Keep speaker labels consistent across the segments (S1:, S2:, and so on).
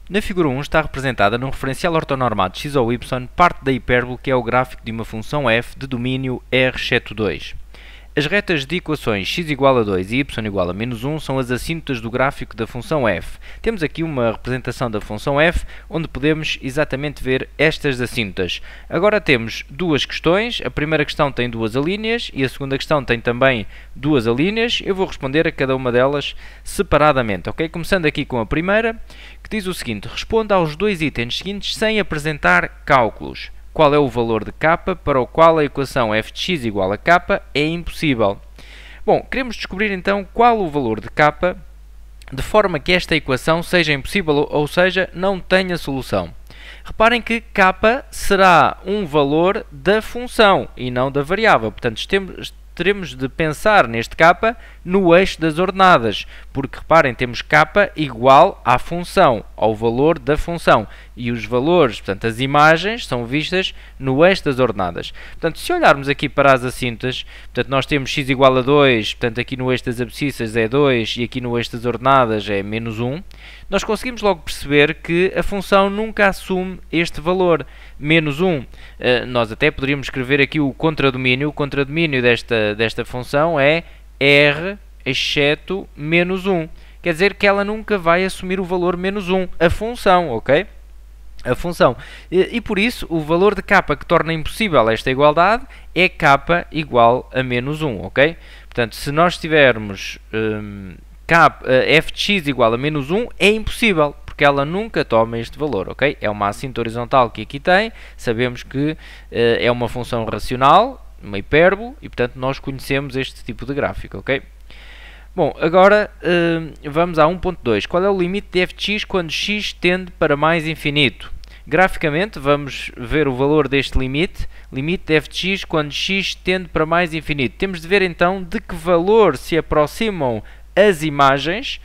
S1: Na figura 1 está representada no referencial ortonormado x ou y parte da hipérbole que é o gráfico de uma função f de domínio r exceto 2. As retas de equações x igual a 2 e y igual a menos 1 são as assíntotas do gráfico da função f. Temos aqui uma representação da função f, onde podemos exatamente ver estas assíntotas. Agora temos duas questões. A primeira questão tem duas alíneas e a segunda questão tem também duas alíneas. Eu vou responder a cada uma delas separadamente, ok? Começando aqui com a primeira, que diz o seguinte: responda aos dois itens seguintes sem apresentar cálculos. Qual é o valor de k para o qual a equação f de x igual a k é impossível? Bom, queremos descobrir então qual o valor de k de forma que esta equação seja impossível, ou seja, não tenha solução. Reparem que k será um valor da função e não da variável, portanto teremos de pensar neste k no eixo das ordenadas, porque reparem, temos k igual à função, ao valor da função, e os valores, portanto as imagens, são vistas no eixo das ordenadas. Portanto, se olharmos aqui para as assíntotas, portanto nós temos x igual a 2, portanto aqui no eixo das abscissas é 2 e aqui no eixo das ordenadas é menos 1, nós conseguimos logo perceber que a função nunca assume este valor, menos 1. Nós até poderíamos escrever aqui o contradomínio desta função é r exceto menos 1. Quer dizer que ela nunca vai assumir o valor menos 1, a função, ok? A função. E por isso, o valor de k que torna impossível esta igualdade é k igual a menos 1, ok? Portanto, se nós tivermos f de x igual a menos 1, é impossível, porque ela nunca toma este valor, ok? É uma assíntota horizontal que aqui tem, sabemos que é uma função racional, uma hipérbole, e portanto nós conhecemos este tipo de gráfico, ok? Bom, agora vamos a 1.2. Qual é o limite de f de x quando x tende para mais infinito? Graficamente, vamos ver o valor deste limite. Limite de f de x quando x tende para mais infinito. Temos de ver então de que valor se aproximam as imagens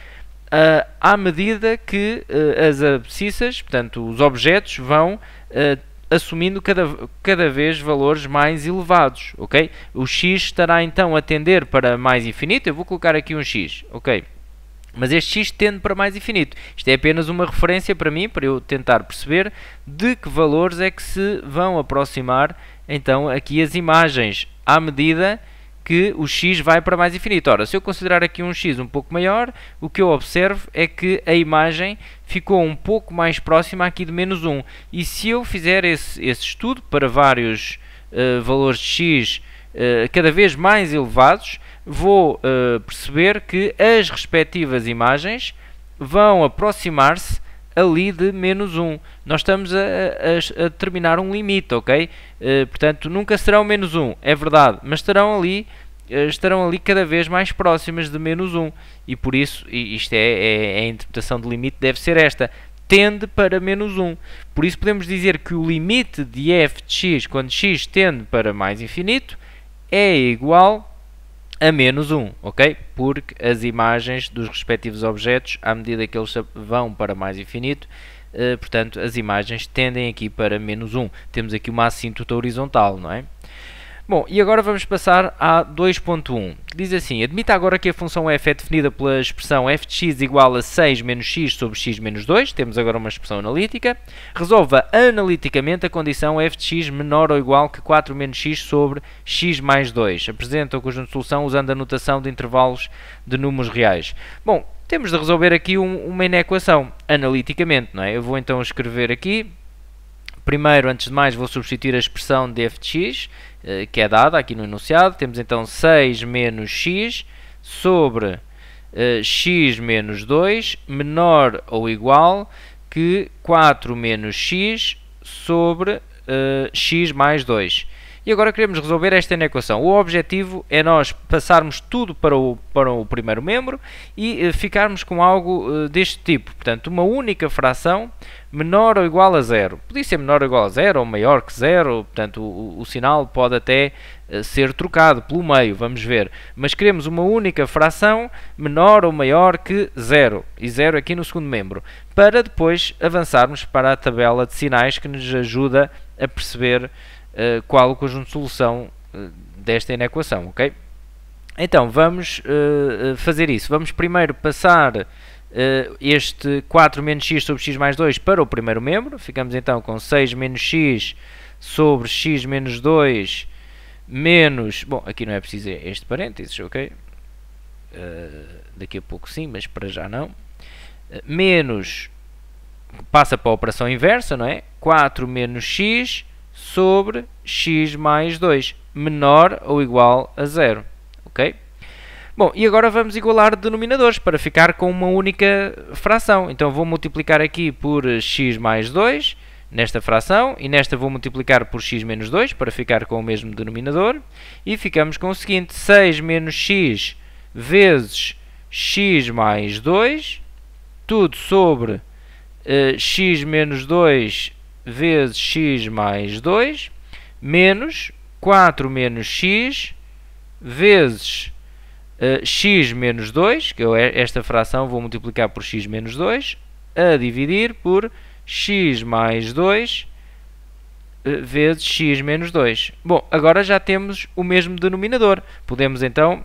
S1: à medida que as abscissas, portanto os objetos, vão assumindo cada vez valores mais elevados, ok? O x estará então a tender para mais infinito. Eu vou colocar aqui um x, ok? Mas este x tende para mais infinito. Isto é apenas uma referência para mim, para eu tentar perceber de que valores é que se vão aproximar então aqui as imagens à medida que o x vai para mais infinito. Ora, se eu considerar aqui um x um pouco maior, o que eu observo é que a imagem ficou um pouco mais próxima aqui de menos 1. E se eu fizer esse estudo para vários valores de x cada vez mais elevados, vou perceber que as respectivas imagens vão aproximar-se ali de menos 1. Nós estamos a determinar um limite, ok? Portanto, nunca serão menos 1, é verdade, mas estarão ali cada vez mais próximas de menos 1. E por isso, isto a interpretação de limite deve ser esta. Tende para menos 1. Por isso podemos dizer que o limite de f de x, quando x tende para mais infinito, é igual a menos 1, ok? Porque as imagens dos respectivos objetos, à medida que eles vão para mais infinito, portanto, as imagens tendem aqui para menos 1. Temos aqui uma assíntota horizontal, não é? Bom, e agora vamos passar a 2.1, que diz assim: admita agora que a função f é definida pela expressão f de x igual a 6 menos x sobre x menos 2, temos agora uma expressão analítica, resolva analiticamente a condição f de x menor ou igual que 4 menos x sobre x mais 2, apresenta o conjunto de solução usando a notação de intervalos de números reais. Bom, temos de resolver aqui uma inequação, analiticamente, não é? Eu vou então escrever aqui, primeiro, antes de mais, vou substituir a expressão de f de x, que é dada aqui no enunciado. Temos então 6 menos x sobre x menos 2 menor ou igual que 4 menos x sobre x mais 2. E agora queremos resolver esta equação. O objetivo é nós passarmos tudo para o primeiro membro e ficarmos com algo deste tipo. Portanto, uma única fração menor ou igual a 0. Podia ser menor ou igual a 0 ou maior que 0. Portanto, o sinal pode até ser trocado pelo meio, vamos ver. Mas queremos uma única fração menor ou maior que 0. E 0 aqui no segundo membro. Para depois avançarmos para a tabela de sinais que nos ajuda a perceber qual o conjunto de solução desta inequação, ok? Então, vamos fazer isso. Vamos primeiro passar este 4 menos x sobre x mais 2 para o primeiro membro. Ficamos então com 6 menos x sobre x menos 2 menos... Bom, aqui não é preciso este parênteses, ok? Daqui a pouco sim, mas para já não. Menos... Passa para a operação inversa, não é? 4 menos x sobre x mais 2, menor ou igual a 0, ok? Bom, e agora vamos igualar denominadores para ficar com uma única fração. Então vou multiplicar aqui por x mais 2 nesta fração e nesta vou multiplicar por x menos 2 para ficar com o mesmo denominador. E ficamos com o seguinte, 6 menos x vezes x mais 2, tudo sobre x menos 2 vezes x mais 2, menos 4 menos x vezes x menos 2, que eu esta fração vou multiplicar por x menos 2, a dividir por x mais 2 vezes x menos 2. Bom, agora já temos o mesmo denominador. Podemos então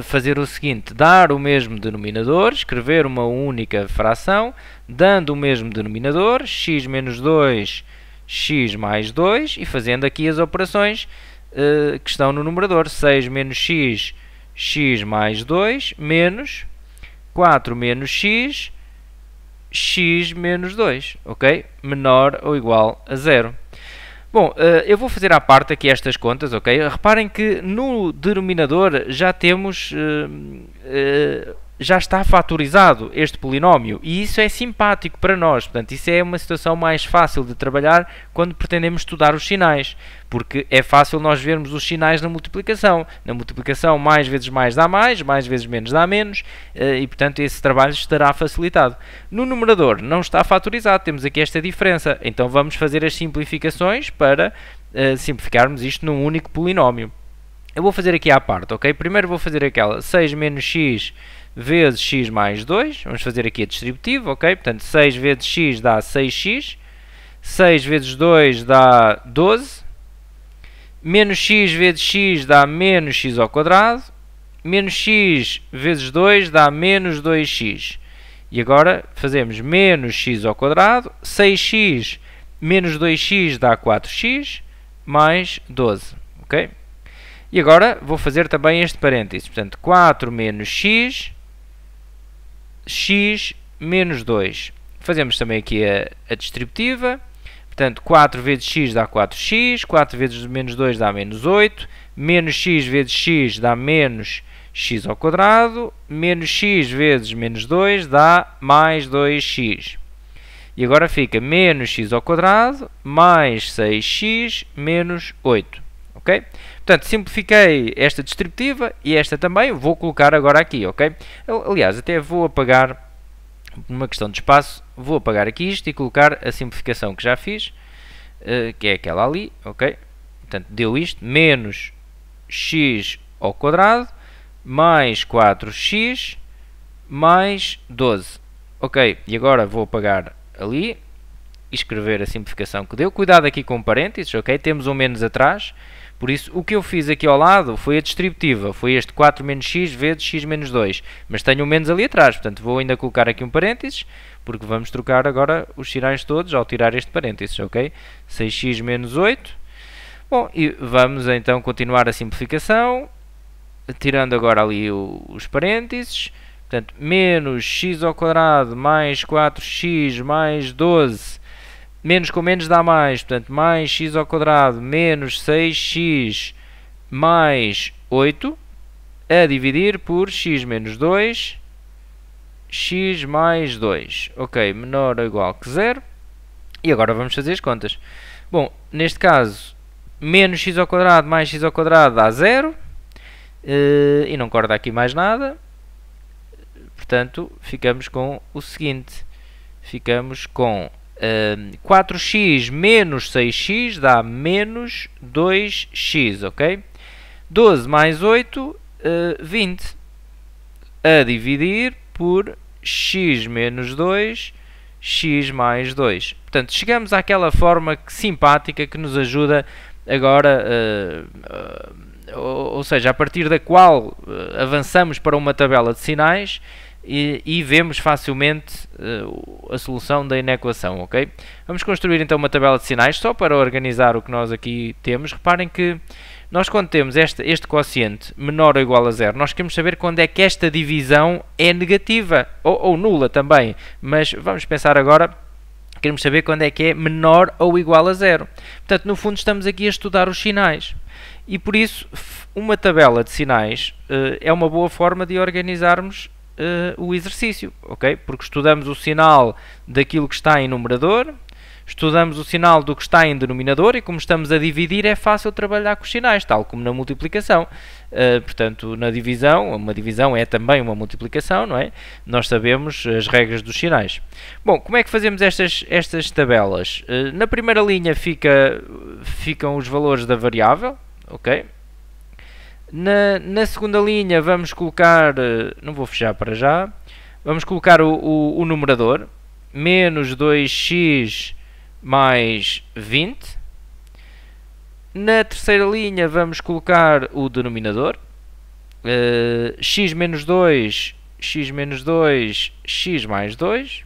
S1: fazer o seguinte, dar o mesmo denominador, escrever uma única fração, dando o mesmo denominador, x menos 2, x mais 2, e fazendo aqui as operações que estão no numerador, 6 menos x, x mais 2, menos 4 menos x, x menos 2, ok? Menor ou igual a 0. Bom, eu vou fazer à parte aqui estas contas, ok? Reparem que no denominador já temos, já está fatorizado este polinómio e isso é simpático para nós. Portanto, isso é uma situação mais fácil de trabalhar quando pretendemos estudar os sinais, porque é fácil nós vermos os sinais na multiplicação. Na multiplicação, mais vezes mais dá mais vezes menos dá menos, e portanto esse trabalho estará facilitado. No numerador não está fatorizado, temos aqui esta diferença, então vamos fazer as simplificações para simplificarmos isto num único polinómio. Eu vou fazer aqui à parte, ok? Primeiro vou fazer aquela 6 menos x vezes x mais 2, vamos fazer aqui a distributiva, ok? Portanto, 6 vezes x dá 6x, 6 vezes 2 dá 12, menos x vezes x dá menos x ao quadrado, menos x vezes 2 dá menos 2x. E agora fazemos menos x ao quadrado, 6x menos 2x dá 4x, mais 12, ok? E agora vou fazer também este parênteses, portanto, 4 menos x, x menos 2. Fazemos também aqui a distributiva, portanto, 4 vezes x dá 4x, 4 vezes menos 2 dá menos 8, menos x vezes x dá menos x ao quadrado, menos x vezes menos 2 dá mais 2x. E agora fica menos x ao quadrado mais 6x menos 8. Ok? Portanto, simplifiquei esta distributiva e esta também, vou colocar agora aqui, ok? Aliás, até vou apagar, uma questão de espaço, vou apagar aqui isto e colocar a simplificação que já fiz, que é aquela ali, ok? Portanto, deu isto, menos x ao quadrado, mais 4x, mais 12. Ok, e agora vou apagar ali e escrever a simplificação que deu. Cuidado aqui com parênteses, ok? Temos um menos atrás. Por isso, o que eu fiz aqui ao lado foi a distributiva, foi este 4 menos x vezes x menos 2, mas tenho um menos ali atrás, portanto vou ainda colocar aqui um parênteses, porque vamos trocar agora os sinais todos ao tirar este parênteses, ok? 6x menos 8. Bom, e vamos então continuar a simplificação, tirando agora ali os parênteses, portanto, menos x ao quadrado mais 4x mais 12, menos com menos dá mais, portanto, mais x ao quadrado menos 6x mais 8, a dividir por x menos 2, x mais 2. Ok, menor ou igual que 0. E agora vamos fazer as contas. Bom, neste caso, menos x ao quadrado mais x ao quadrado dá 0. E não corta aqui mais nada. Portanto, ficamos com o seguinte. Ficamos com 4x menos 6x dá menos 2x, ok? 12 mais 8, 20. A dividir por x menos 2, x mais 2. Portanto, chegamos àquela forma simpática que nos ajuda agora, ou seja, a partir da qual avançamos para uma tabela de sinais e vemos facilmente a solução da inequação, ok? Vamos construir então uma tabela de sinais só para organizar o que nós aqui temos. Reparem que nós, quando temos este quociente menor ou igual a zero, nós queremos saber quando é que esta divisão é negativa ou nula também, mas vamos pensar agora, queremos saber quando é que é menor ou igual a zero. Portanto, no fundo, estamos aqui a estudar os sinais. E por isso, uma tabela de sinais é uma boa forma de organizarmos o exercício, ok? Porque estudamos o sinal daquilo que está em numerador, estudamos o sinal do que está em denominador, e como estamos a dividir, é fácil trabalhar com os sinais, tal como na multiplicação. Portanto, na divisão, uma divisão é também uma multiplicação, não é? Nós sabemos as regras dos sinais. Bom, como é que fazemos estas tabelas? Na primeira linha ficam os valores da variável, ok? Na segunda linha vamos colocar, não vou fechar para já, vamos colocar o numerador, menos 2x mais 20. Na terceira linha vamos colocar o denominador, x menos 2, x menos 2, x mais 2,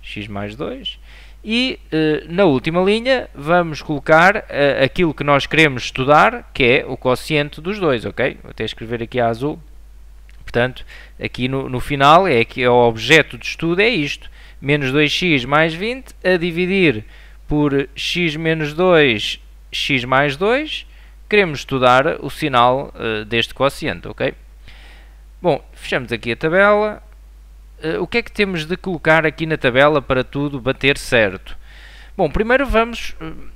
S1: x mais 2. E na última linha vamos colocar aquilo que nós queremos estudar, que é o quociente dos dois, ok? Vou até escrever aqui a azul. Portanto, aqui no final, o objeto de estudo é isto. Menos 2x mais 20 a dividir por x menos 2, x mais 2. Queremos estudar o sinal deste quociente, ok? Bom, fechamos aqui a tabela. O que é que temos de colocar aqui na tabela para tudo bater certo? Bom, primeiro vamos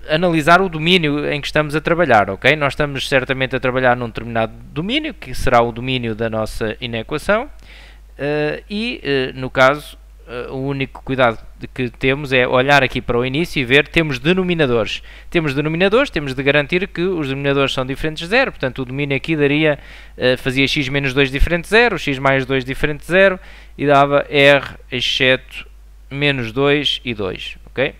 S1: analisar o domínio em que estamos a trabalhar, ok? Nós estamos certamente a trabalhar num determinado domínio, que será o domínio da nossa inequação, no caso, o único cuidado que temos é olhar aqui para o início e ver, temos denominadores. Temos de garantir que os denominadores são diferentes de zero, portanto o domínio aqui fazia x menos 2 diferente de zero, x mais 2 diferente de zero, e dava r exceto menos 2 e 2, ok?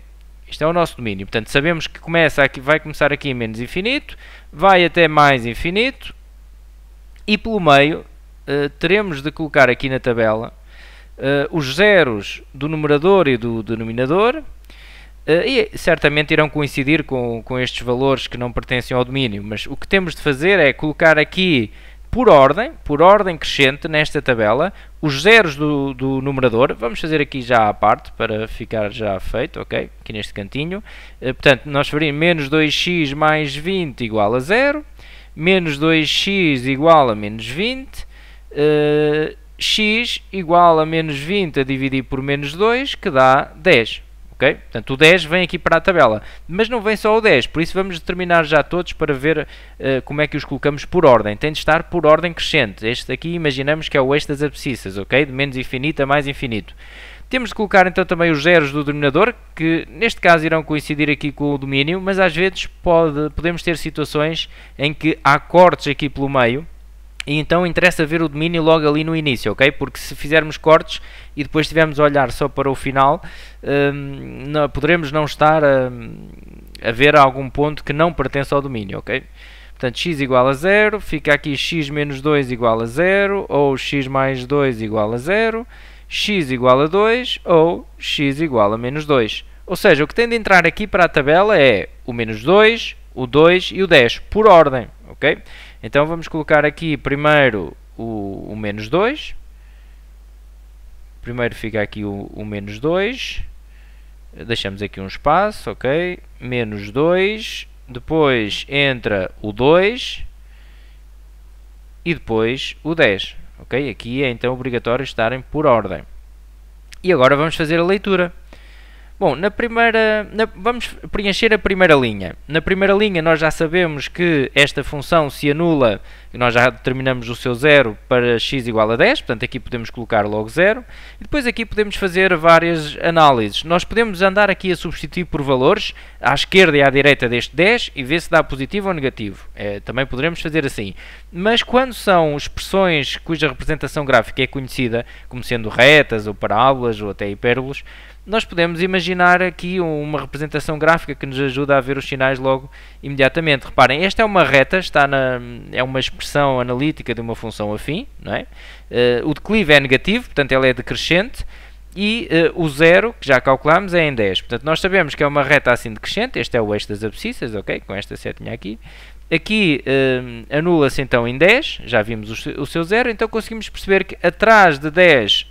S1: Isto é o nosso domínio, portanto sabemos que vai começar aqui em menos infinito, vai até mais infinito, e pelo meio teremos de colocar aqui na tabela os zeros do numerador e do denominador, e certamente irão coincidir com estes valores que não pertencem ao domínio, mas o que temos de fazer é colocar aqui por ordem crescente nesta tabela, os zeros do numerador. Vamos fazer aqui já à parte para ficar já feito, ok? Aqui neste cantinho. Portanto, nós faríamos menos 2x mais 20 igual a 0, menos 2x igual a menos 20, x igual a menos 20 a dividir por menos 2, que dá 10. Okay? Portanto, o 10 vem aqui para a tabela, mas não vem só o 10, por isso vamos determinar já todos para ver como é que os colocamos por ordem. Tem de estar por ordem crescente. Este aqui imaginamos que é o eixo das abscissas, ok? De menos infinito a mais infinito. Temos de colocar então também os zeros do denominador, que neste caso irão coincidir aqui com o domínio, mas às vezes podemos ter situações em que há cortes aqui pelo meio, e então interessa ver o domínio logo ali no início, ok? Porque se fizermos cortes e depois estivermos a olhar só para o final, poderemos não estar a ver algum ponto que não pertence ao domínio, ok? Portanto, x igual a 0, fica aqui x menos 2 igual a 0, ou x mais 2 igual a 0, x igual a 2, ou x igual a menos 2. Ou seja, o que tem de entrar aqui para a tabela é o menos 2, o 2 e o 10, por ordem, ok? Então vamos colocar aqui primeiro o menos 2. Primeiro fica aqui o menos 2. Deixamos aqui um espaço, ok? Menos 2. Depois entra o 2. E depois o 10. Ok? Aqui é então obrigatório estarem por ordem. E agora vamos fazer a leitura. Bom, vamos preencher a primeira linha. Na primeira linha nós já sabemos que esta função se anula, nós já determinamos o seu zero para x igual a 10, portanto aqui podemos colocar logo 0. E depois aqui podemos fazer várias análises. Nós podemos andar aqui a substituir por valores, à esquerda e à direita deste 10, e ver se dá positivo ou negativo. Também poderemos fazer assim. Mas quando são expressões cuja representação gráfica é conhecida, como sendo retas, ou parábolas, ou até hipérbolas, nós podemos imaginar aqui uma representação gráfica que nos ajuda a ver os sinais logo imediatamente. Reparem, esta é uma reta, é uma expressão expressão analítica de uma função afim, não é? O declive é negativo, portanto ela é decrescente, e o zero, que já calculámos, é em 10. Portanto, nós sabemos que é uma reta assim decrescente, este é o eixo das abscissas, ok? Com esta setinha aqui. Aqui anula-se então em 10, já vimos o seu zero, então conseguimos perceber que atrás de 10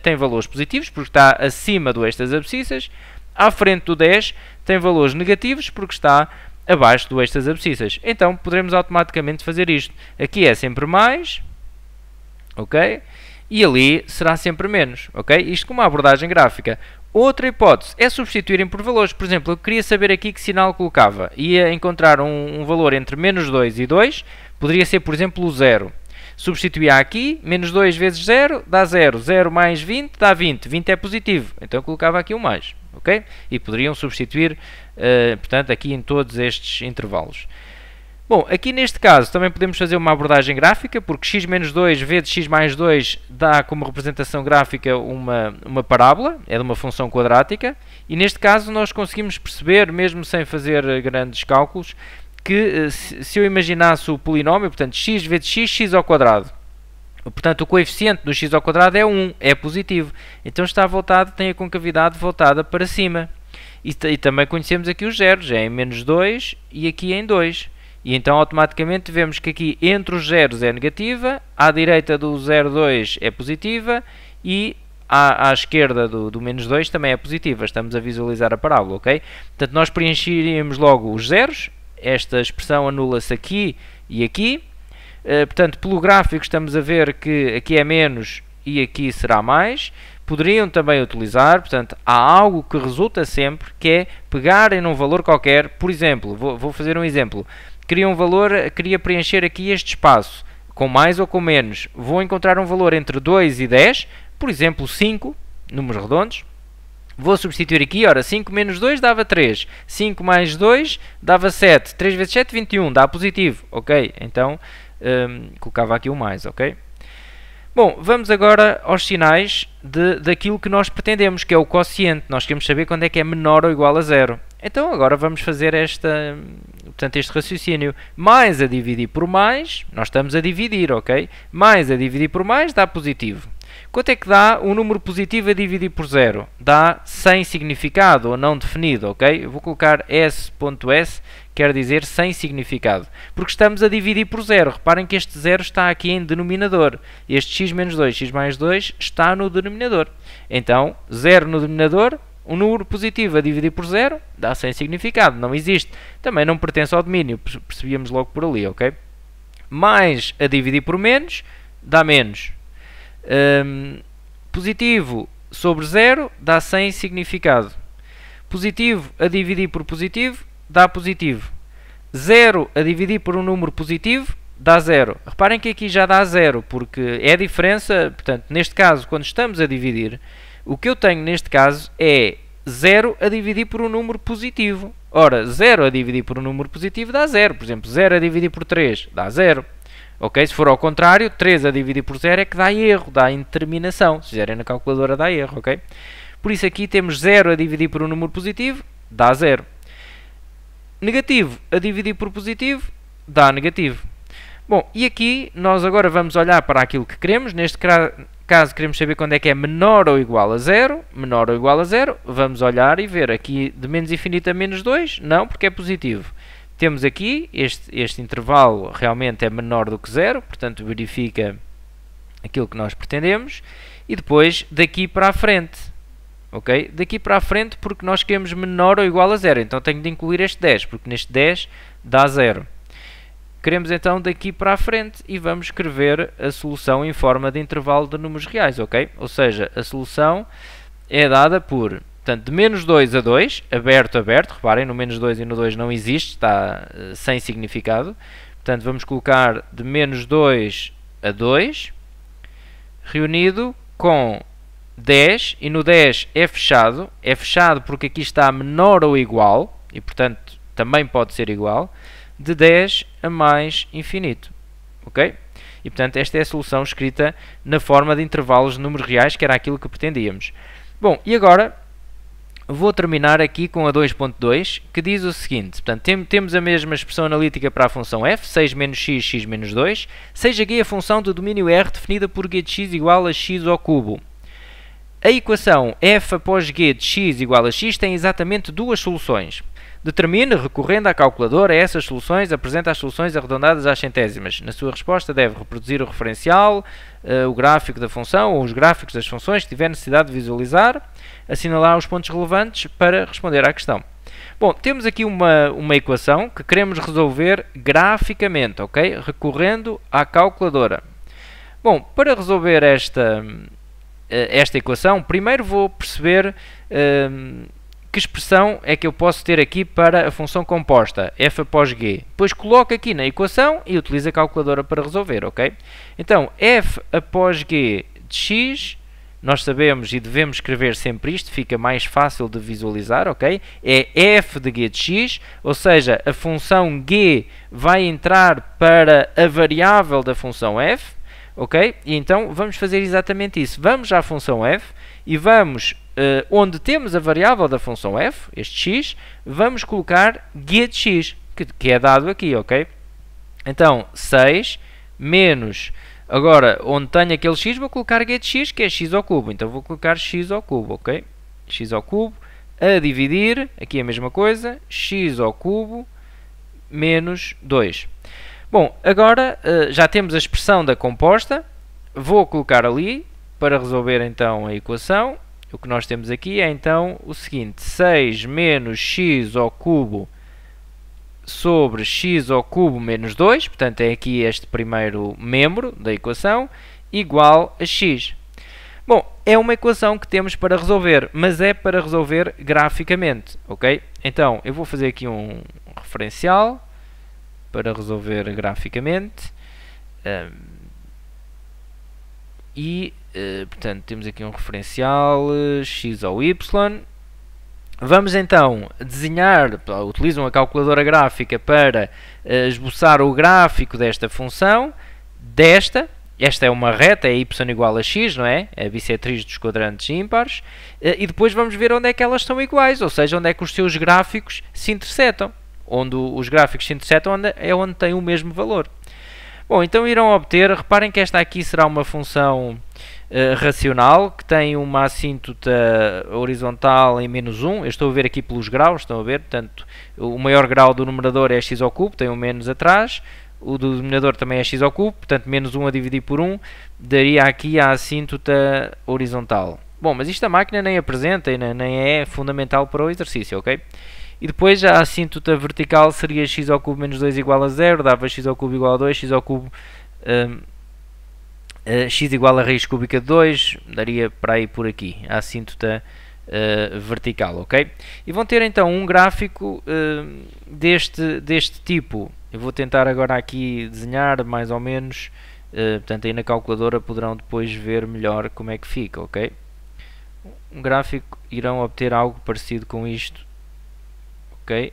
S1: tem valores positivos, porque está acima do eixo das abscissas, à frente do 10 tem valores negativos, porque está abaixo do eixo das abscissas. Então, poderemos automaticamente fazer isto. Aqui é sempre mais, ok? E ali será sempre menos, ok? Isto com uma abordagem gráfica. Outra hipótese é substituírem por valores. Por exemplo, eu queria saber aqui que sinal colocava. Ia encontrar um valor entre menos 2 e 2, poderia ser, por exemplo, o 0. Substituía aqui, menos 2 vezes 0 dá 0. 0 mais 20 dá 20. 20 é positivo, então eu colocava aqui o mais, ok? E poderiam substituir, portanto, aqui em todos estes intervalos. Bom, aqui neste caso também podemos fazer uma abordagem gráfica, porque x menos 2 vezes x mais 2 dá como representação gráfica uma parábola, é de uma função quadrática, e neste caso nós conseguimos perceber, mesmo sem fazer grandes cálculos, que se eu imaginasse o polinómio, portanto x vezes x, x ao quadrado, portanto o coeficiente do x ao quadrado é 1, é positivo, então está voltado, tem a concavidade voltada para cima. E também conhecemos aqui os zeros, é em menos 2 e aqui em 2. E então automaticamente vemos que aqui entre os zeros é negativa, à direita do 0,2 é positiva e à esquerda do menos 2 também é positiva. Estamos a visualizar a parábola, ok? Portanto, nós preencheríamos logo os zeros, esta expressão anula-se aqui e aqui. Portanto, pelo gráfico estamos a ver que aqui é menos e aqui será mais. Poderiam também utilizar, portanto, há algo que resulta sempre, que é pegarem num valor qualquer. Por exemplo, vou fazer um exemplo. Queria preencher aqui este espaço, com mais ou com menos. Vou encontrar um valor entre 2 e 10, por exemplo 5, números redondos. Vou substituir aqui, ora, 5 menos 2 dava 3, 5 mais 2 dava 7, 3 vezes 7, 21, dá positivo, ok? Então, colocava aqui o mais, ok? Bom, vamos agora aos sinais daquilo que nós pretendemos, que é o quociente. Nós queremos saber quando é que é menor ou igual a 0. Então agora vamos fazer este raciocínio. Mais a dividir por mais, nós estamos a dividir, ok? Mais a dividir por mais dá positivo. Quanto é que dá um número positivo a dividir por 0? Dá sem significado ou não definido, ok? Eu vou colocar S.S, quer dizer sem significado. Porque estamos a dividir por 0. Reparem que este 0 está aqui em denominador. Este x menos 2, x mais 2 está no denominador. Então, 0 no denominador, um número positivo a dividir por 0 dá sem significado, não existe. Também não pertence ao domínio, percebíamos logo por ali, ok? Mais a dividir por menos dá menos. Positivo sobre 0 dá sem significado. Positivo a dividir por positivo dá positivo. 0 a dividir por um número positivo dá 0. Reparem que aqui já dá 0, porque é a diferença, portanto, neste caso, quando estamos a dividir, o que eu tenho neste caso é 0 a dividir por um número positivo. Ora, 0 a dividir por um número positivo dá 0. Por exemplo, 0 a dividir por 3 dá 0. Ok? Se for ao contrário, 3 a dividir por 0 é que dá erro, dá indeterminação. Se fizerem na calculadora dá erro, ok? Por isso aqui temos 0 a dividir por um número positivo, dá 0. Negativo a dividir por positivo, dá negativo. Bom, e aqui nós agora vamos olhar para aquilo que queremos. Neste caso queremos saber quando é que é menor ou igual a 0. Menor ou igual a 0, vamos olhar e ver aqui de menos infinito a menos 2. Não, porque é positivo. Temos aqui, este intervalo realmente é menor do que 0, portanto verifica aquilo que nós pretendemos. E depois daqui para a frente. Ok? Daqui para a frente porque nós queremos menor ou igual a 0. Então tenho de incluir este 10, porque neste 10 dá 0. Queremos então daqui para a frente e vamos escrever a solução em forma de intervalo de números reais, ok? Ou seja, a solução é dada por, portanto, de menos 2 a 2, aberto, aberto, reparem, no menos 2 e no 2 não existe, está sem significado. Portanto, vamos colocar de menos 2 a 2, reunido com 10, e no 10 é fechado porque aqui está menor ou igual, e portanto também pode ser igual, de 10 a mais infinito, ok? E portanto esta é a solução escrita na forma de intervalos de números reais, que era aquilo que pretendíamos. Bom, e agora vou terminar aqui com a 2.2, que diz o seguinte, portanto, temos a mesma expressão analítica para a função f, 6 menos x, x menos 2, seja aqui a função do domínio R definida por g de x igual a x ao cubo. A equação f após g de x igual a x tem exatamente duas soluções. Determine, recorrendo à calculadora, essas soluções, apresenta as soluções arredondadas às centésimas. Na sua resposta deve reproduzir o referencial, o gráfico da função ou os gráficos das funções que tiver necessidade de visualizar, assinalar os pontos relevantes para responder à questão. Bom, temos aqui uma equação que queremos resolver graficamente, ok? Recorrendo à calculadora. Bom, para resolver esta equação, primeiro vou perceber que expressão é que eu posso ter aqui para a função composta, f após g. Depois coloco aqui na equação e utilizo a calculadora para resolver, ok? Então, f após g de x, nós sabemos e devemos escrever sempre isto, fica mais fácil de visualizar, ok? É f de g de x, ou seja, a função g vai entrar para a variável da função f, ok? E então vamos fazer exatamente isso. Vamos à função f e vamos, onde temos a variável da função f, este x, vamos colocar g de x, que é dado aqui, ok? Então, 6 menos, agora, onde tenho aquele x, vou colocar g de x, que é x ao cubo. Então, vou colocar x ao cubo, ok? X ao cubo, a dividir, aqui a mesma coisa, x ao cubo menos 2. Bom, agora já temos a expressão da composta, vou colocar ali para resolver então a equação. O que nós temos aqui é então o seguinte, 6 menos x ao cubo sobre x ao cubo menos 2, portanto é aqui este primeiro membro da equação, igual a x. Bom, é uma equação que temos para resolver, mas é para resolver graficamente, ok? Então, eu vou fazer aqui um referencial para resolver graficamente. Portanto, temos aqui um referencial x ao y. Vamos então desenhar, utilizam a calculadora gráfica para esboçar o gráfico desta função, esta é uma reta, é y igual a x, não é? É a bissetriz dos quadrantes ímpares, e depois vamos ver onde é que elas são iguais, ou seja, onde é que os seus gráficos se intersetam. Onde os gráficos se intersetam é onde tem o mesmo valor. Bom, então irão obter, reparem que esta aqui será uma função racional, que tem uma assíntota horizontal em menos 1, eu estou a ver aqui pelos graus, estão a ver, portanto, o maior grau do numerador é x ao cubo, tem um menos atrás, o do denominador também é x ao cubo, portanto, menos 1 a dividir por 1, daria aqui a assíntota horizontal. Bom, mas isto a máquina nem apresenta e nem é fundamental para o exercício, ok? E depois a assíntota vertical seria x ao cubo menos 2 igual a 0, dava x ao cubo igual a 2, x ao cubo x igual a raiz cúbica de 2, daria para aí por aqui, a assíntota vertical, ok? E vão ter então um gráfico deste tipo. Eu vou tentar agora aqui desenhar mais ou menos, portanto aí na calculadora poderão depois ver melhor como é que fica, ok? Um gráfico, irão obter algo parecido com isto, ok?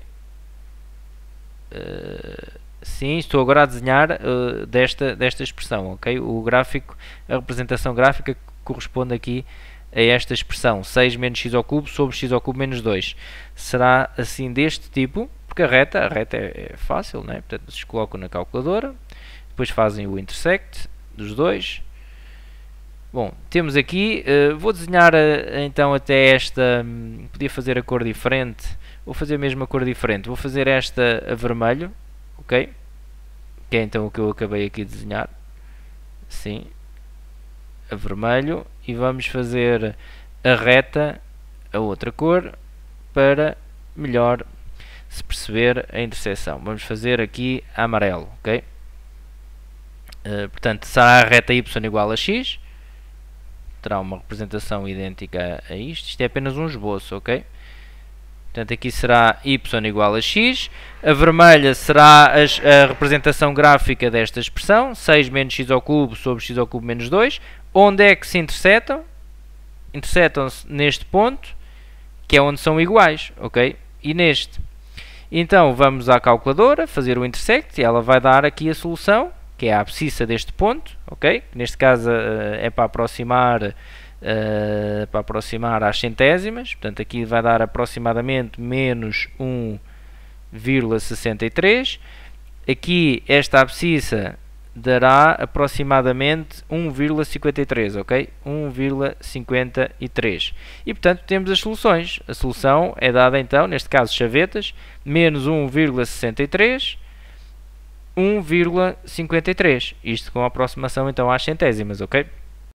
S1: Sim, estou agora a desenhar desta expressão, ok? O gráfico, a representação gráfica corresponde aqui a esta expressão, 6 menos x ao cubo sobre x ao cubo menos 2. Será assim deste tipo, porque a reta é fácil, né? Portanto, vocês colocam na calculadora, depois fazem o intersect dos dois. Bom, temos aqui, vou desenhar então até esta, podia fazer a cor diferente, vou fazer a mesma cor diferente, vou fazer esta a vermelho, ok? Que é então o que eu acabei aqui de desenhar, sim, a vermelho, e vamos fazer a reta a outra cor para melhor se perceber a interseção. Vamos fazer aqui a amarelo, ok? Portanto, será a reta y igual a x, terá uma representação idêntica a isto. Isto é apenas um esboço, ok? Portanto, aqui será y igual a x. A vermelha será a representação gráfica desta expressão, 6 menos x ao cubo sobre x ao cubo menos 2. Onde é que se intersetam? Intersetam-se neste ponto, que é onde são iguais, ok? E neste. Então, vamos à calculadora, fazer o intersect, e ela vai dar aqui a solução, que é a abscissa deste ponto, ok? Neste caso é para aproximar para aproximar às centésimas, portanto aqui vai dar aproximadamente menos 1,63. Aqui esta abscissa dará aproximadamente 1,53, ok? 1,53. E portanto temos as soluções. A solução é dada então, neste caso chavetas, menos 1,63, 1,53. Isto com aproximação então às centésimas, ok?